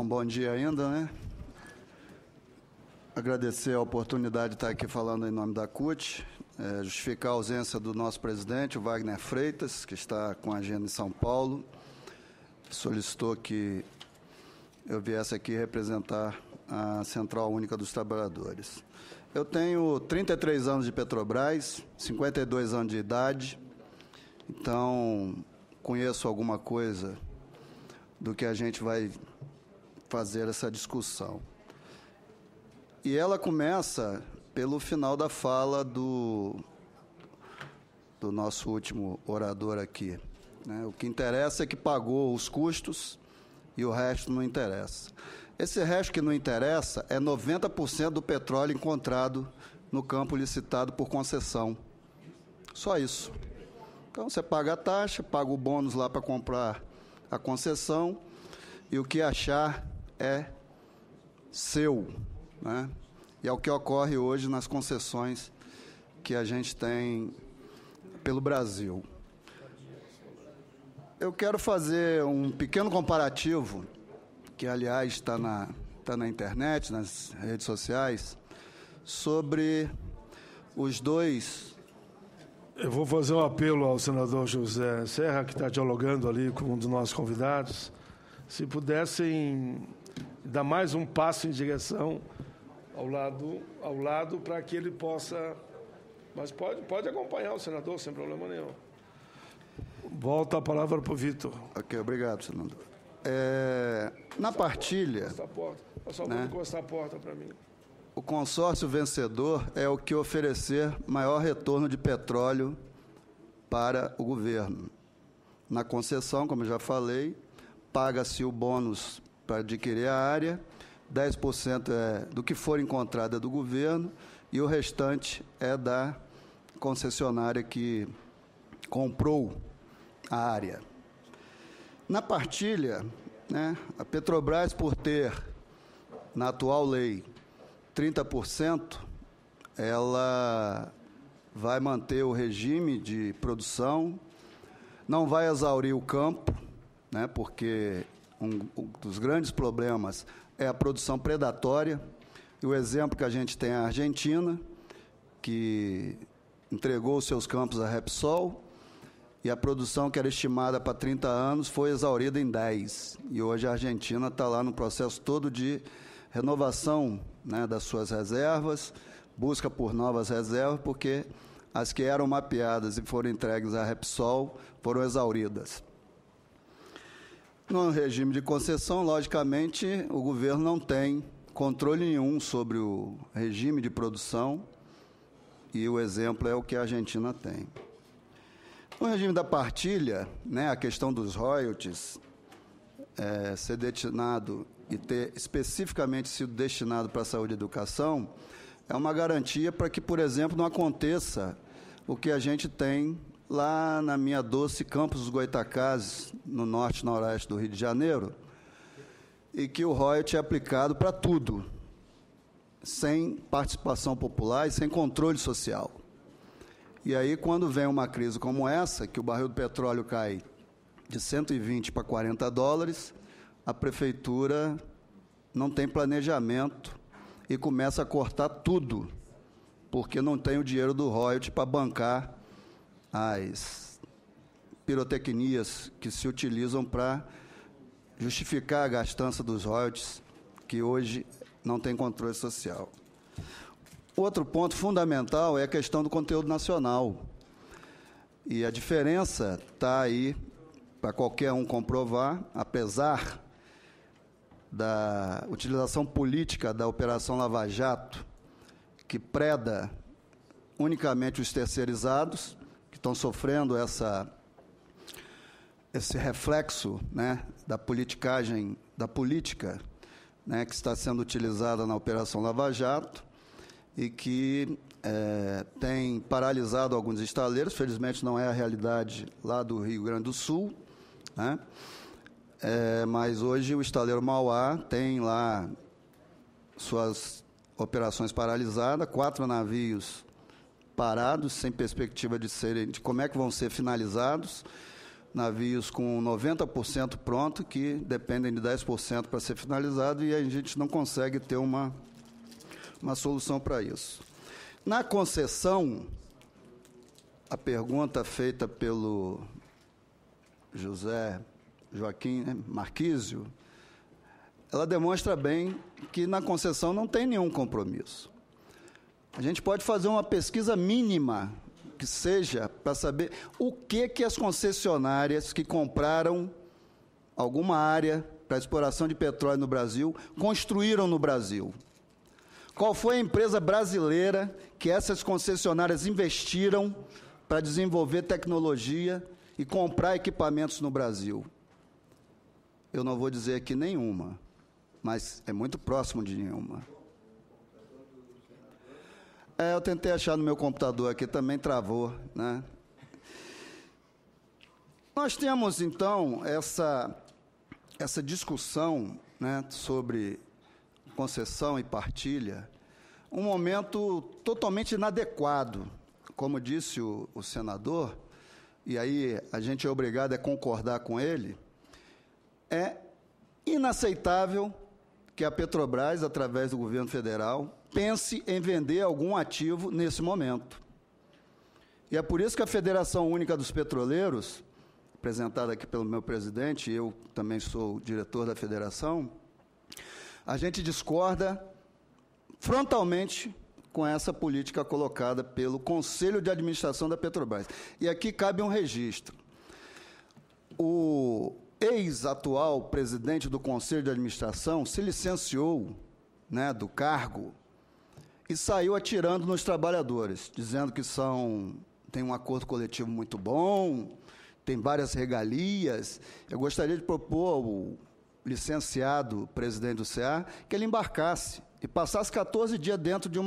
Bom dia ainda, né? Agradecer a oportunidade de estar aqui falando em nome da CUT, justificar a ausência do nosso presidente, o Wagner Freitas, que está com a agenda em São Paulo, solicitou que eu viesse aqui representar a Central Única dos Trabalhadores. Eu tenho 33 anos de Petrobras, 52 anos de idade, então conheço alguma coisa do que a gente vai fazer essa discussão. E ela começa pelo final da fala do nosso último orador aqui, né? O que interessa é que pagou os custos e o resto não interessa. Esse resto que não interessa é 90% do petróleo encontrado no campo licitado por concessão. Só isso. Então, você paga a taxa, paga o bônus lá para comprar a concessão e o que achar é seu, né? E é o que ocorre hoje nas concessões que a gente tem pelo Brasil. Eu quero fazer um pequeno comparativo, que, aliás, está na internet, nas redes sociais, sobre os dois... Eu vou fazer um apelo ao senador José Serra, que está dialogando ali com um dos nossos convidados, se pudessem dar mais um passo em direção ao lado para que ele possa... Mas pode acompanhar o senador, sem problema nenhum. Volta a palavra para o Vitor. Ok, obrigado, senador. Na partilha... Só vou encostar a porta para mim. O consórcio vencedor é o que oferecer maior retorno de petróleo para o governo. Na concessão, como eu já falei, paga-se o bônus para adquirir a área, 10% do que for encontrado é do governo e o restante é da concessionária que comprou a área. Na partilha, né, a Petrobras, por ter, na atual lei, 30%, ela vai manter o regime de produção, não vai exaurir o campo, né, porque um dos grandes problemas é a produção predatória. E o exemplo que a gente tem é a Argentina, que entregou os seus campos à Repsol, e a produção que era estimada para 30 anos foi exaurida em 10. E hoje a Argentina está lá no processo todo de renovação, né, das suas reservas, busca por novas reservas, porque as que eram mapeadas e foram entregues à Repsol foram exauridas. No regime de concessão, logicamente, o governo não tem controle nenhum sobre o regime de produção e o exemplo é o que a Argentina tem. No regime da partilha, né, a questão dos royalties ser destinado e ter especificamente sido destinado para a saúde e educação é uma garantia para que, por exemplo, não aconteça o que a gente tem lá na minha doce Campos dos Goytacazes, no norte e noroeste do Rio de Janeiro, e que o royalty é aplicado para tudo, sem participação popular e sem controle social. E aí, quando vem uma crise como essa, que o barril do petróleo cai de 120 para 40 dólares, a prefeitura não tem planejamento e começa a cortar tudo, porque não tem o dinheiro do royalty para bancar as pirotecnias que se utilizam para justificar a gastança dos royalties, que hoje não tem controle social. Outro ponto fundamental é a questão do conteúdo nacional. E a diferença está aí para qualquer um comprovar, apesar da utilização política da Operação Lava Jato, que preda unicamente os terceirizados, que estão sofrendo esse reflexo, né, da politicagem, da política, né, que está sendo utilizada na Operação Lava Jato e que tem paralisado alguns estaleiros. Felizmente não é a realidade lá do Rio Grande do Sul, né? Mas hoje o estaleiro Mauá tem lá suas operações paralisadas, 4 navios parados, sem perspectiva de como é que vão ser finalizados. navios com 90% pronto, que dependem de 10% para ser finalizado, e a gente não consegue ter uma solução para isso. Na concessão, a pergunta feita pelo José Joaquim Marquísio, ela demonstra bem que na concessão não tem nenhum compromisso. A gente pode fazer uma pesquisa mínima, que seja para saber o que as concessionárias que compraram alguma área para exploração de petróleo no Brasil construíram no Brasil. Qual foi a empresa brasileira que essas concessionárias investiram para desenvolver tecnologia e comprar equipamentos no Brasil? Eu não vou dizer aqui nenhuma, mas é muito próximo de nenhuma. Eu tentei achar no meu computador aqui, também travou, né? Nós temos, então, essa discussão, né, sobre concessão e partilha, um momento totalmente inadequado. Como disse o senador, e aí a gente é obrigado a concordar com ele, é inaceitável que a Petrobras, através do governo federal, pense em vender algum ativo nesse momento. E é por isso que a Federação Única dos Petroleiros, apresentada aqui pelo meu presidente, eu também sou o diretor da federação, a gente discorda frontalmente com essa política colocada pelo Conselho de Administração da Petrobras. E aqui cabe um registro. O ex-atual presidente do Conselho de Administração se licenciou, né, do cargo e saiu atirando nos trabalhadores, dizendo que tem um acordo coletivo muito bom, tem várias regalias. Eu gostaria de propor ao licenciado presidente do CEA que ele embarcasse e passasse 14 dias dentro de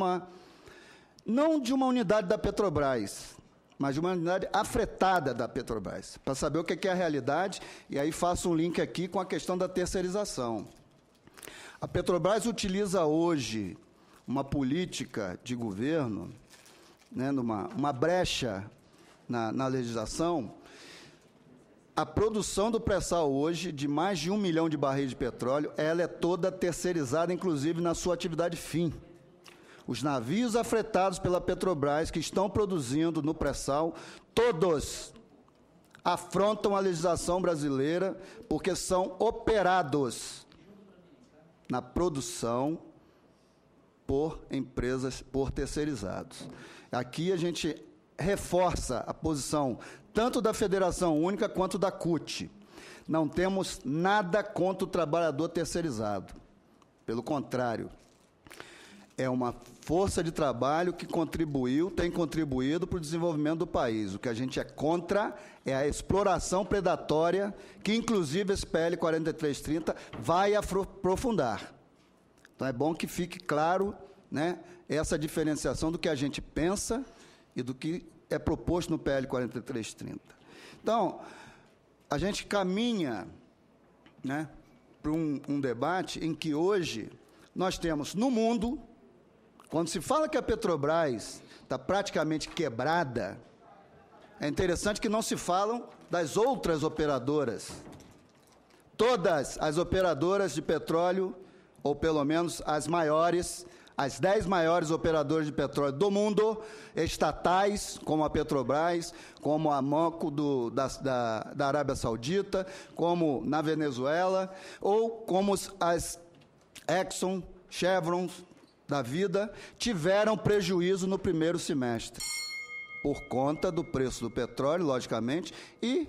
não de uma unidade da Petrobras, mas de uma unidade afetada da Petrobras, para saber o que é a realidade, e aí faço um link aqui com a questão da terceirização. A Petrobras utiliza hoje uma política de governo, né, uma brecha na legislação. A produção do pré-sal hoje, de mais de 1 milhão de barris de petróleo, ela é toda terceirizada, inclusive na sua atividade fim. Os navios afretados pela Petrobras que estão produzindo no pré-sal, todos afrontam a legislação brasileira porque são operados na produção por empresas, por terceirizados. Aqui a gente reforça a posição tanto da Federação Única quanto da CUT. Não temos nada contra o trabalhador terceirizado. Pelo contrário, é uma força de trabalho que tem contribuído para o desenvolvimento do país. O que a gente é contra é a exploração predatória, que inclusive esse PL 4330 vai aprofundar. Então é bom que fique claro, né, essa diferenciação do que a gente pensa e do que é proposto no PL 4330. Então, a gente caminha, né, para um debate em que hoje nós temos no mundo, quando se fala que a Petrobras está praticamente quebrada, é interessante que não se falam das outras operadoras. Todas as operadoras de petróleo, ou pelo menos as maiores, as 10 maiores operadoras de petróleo do mundo, estatais, como a Petrobras, como a Amoco da Arábia Saudita, como na Venezuela, ou como as Exxon, Chevron da vida, tiveram prejuízo no primeiro semestre, por conta do preço do petróleo, logicamente, e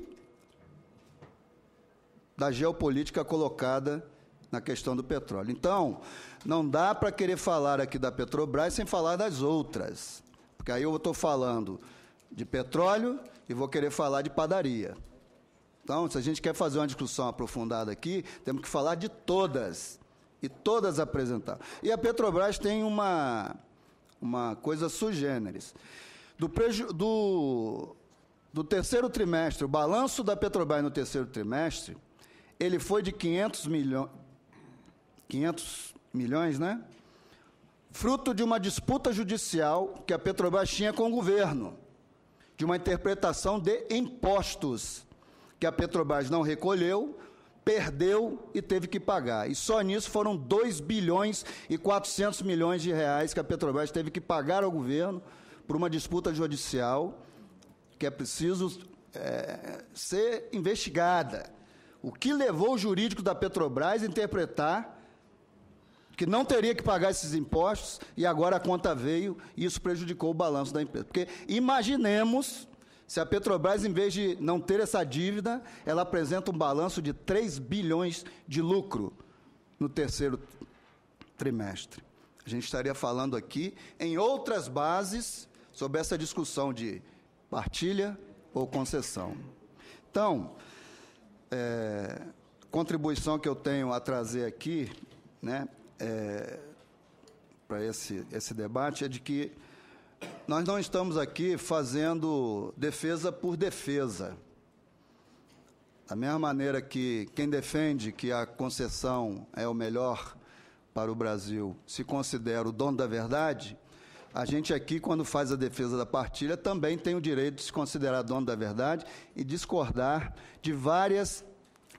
da geopolítica colocada na questão do petróleo. Então, não dá para querer falar aqui da Petrobras sem falar das outras, porque aí eu estou falando de petróleo e vou querer falar de padaria. Então, se a gente quer fazer uma discussão aprofundada aqui, temos que falar de todas, e todas apresentar. E a Petrobras tem uma coisa sui generis. Do terceiro trimestre, o balanço da Petrobras no terceiro trimestre, ele foi de 500 milhões, né? Fruto de uma disputa judicial que a Petrobras tinha com o governo, de uma interpretação de impostos, que a Petrobras não recolheu, perdeu e teve que pagar. E só nisso foram 2 bilhões e 400 milhões de reais que a Petrobras teve que pagar ao governo por uma disputa judicial que é preciso ser investigada. O que levou o jurídico da Petrobras a interpretar que não teria que pagar esses impostos e agora a conta veio e isso prejudicou o balanço da empresa. Porque imaginemos se a Petrobras, em vez de não ter essa dívida, ela apresenta um balanço de 3 bilhões de lucro no terceiro trimestre. A gente estaria falando aqui em outras bases sobre essa discussão de partilha ou concessão. Então, contribuição que eu tenho a trazer aqui, né, para esse debate é de que nós não estamos aqui fazendo defesa por defesa. Da mesma maneira que quem defende que a concessão é o melhor para o Brasil se considera o dono da verdade, a gente aqui, quando faz a defesa da partilha, também tem o direito de se considerar dono da verdade e discordar de várias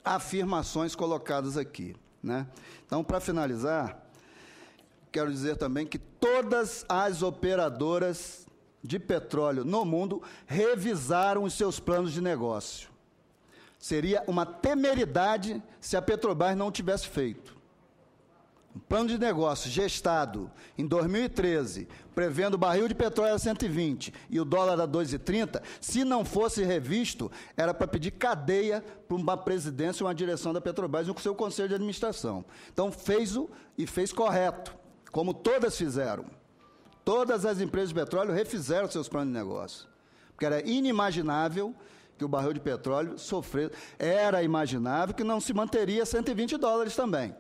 afirmações colocadas aqui, né? Então, para finalizar, quero dizer também que todas as operadoras de petróleo no mundo revisaram os seus planos de negócio. Seria uma temeridade se a Petrobras não tivesse feito. Um plano de negócio gestado em 2013, prevendo o barril de petróleo a 120 e o dólar a 2,30, se não fosse revisto, era para pedir cadeia para uma presidência ou uma direção da Petrobras e o seu conselho de administração. Então, fez-o e fez correto, como todas fizeram. Todas as empresas de petróleo refizeram seus planos de negócio, porque era inimaginável que o barril de petróleo sofresse, era imaginável que não se manteria 120 dólares também.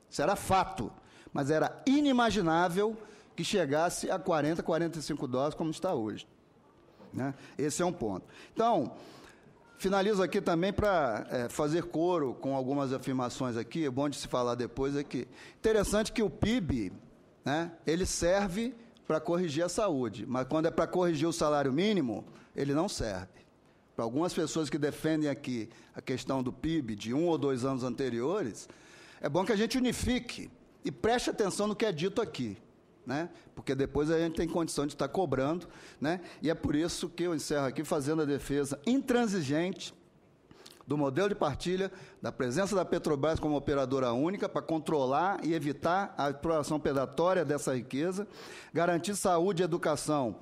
Isso era fato, mas era inimaginável que chegasse a 40, 45 dólares, como está hoje, né? Esse é um ponto. Então, finalizo aqui também para fazer coro com algumas afirmações aqui, é bom de se falar depois aqui. Interessante que o PIB, né, ele serve para corrigir a saúde, mas quando é para corrigir o salário mínimo, ele não serve. Para algumas pessoas que defendem aqui a questão do PIB de 1 ou 2 anos anteriores, é bom que a gente unifique e preste atenção no que é dito aqui, né? Porque depois a gente tem condição de estar cobrando, né? E é por isso que eu encerro aqui fazendo a defesa intransigente do modelo de partilha, da presença da Petrobras como operadora única para controlar e evitar a exploração predatória dessa riqueza, garantir saúde e educação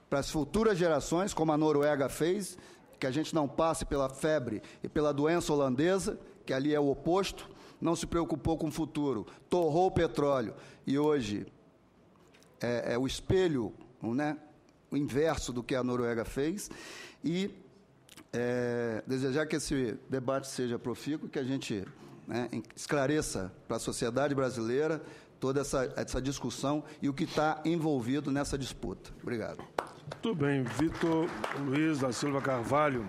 para as futuras gerações, como a Noruega fez, que a gente não passe pela febre e pela doença holandesa, que ali é o oposto, não se preocupou com o futuro, torrou o petróleo e hoje é o espelho, né, o inverso do que a Noruega fez, e desejar que esse debate seja profícuo, que a gente, né, esclareça para a sociedade brasileira toda essa discussão e o que está envolvido nessa disputa. Obrigado. Muito bem, Vitor Luiz da Silva Carvalho.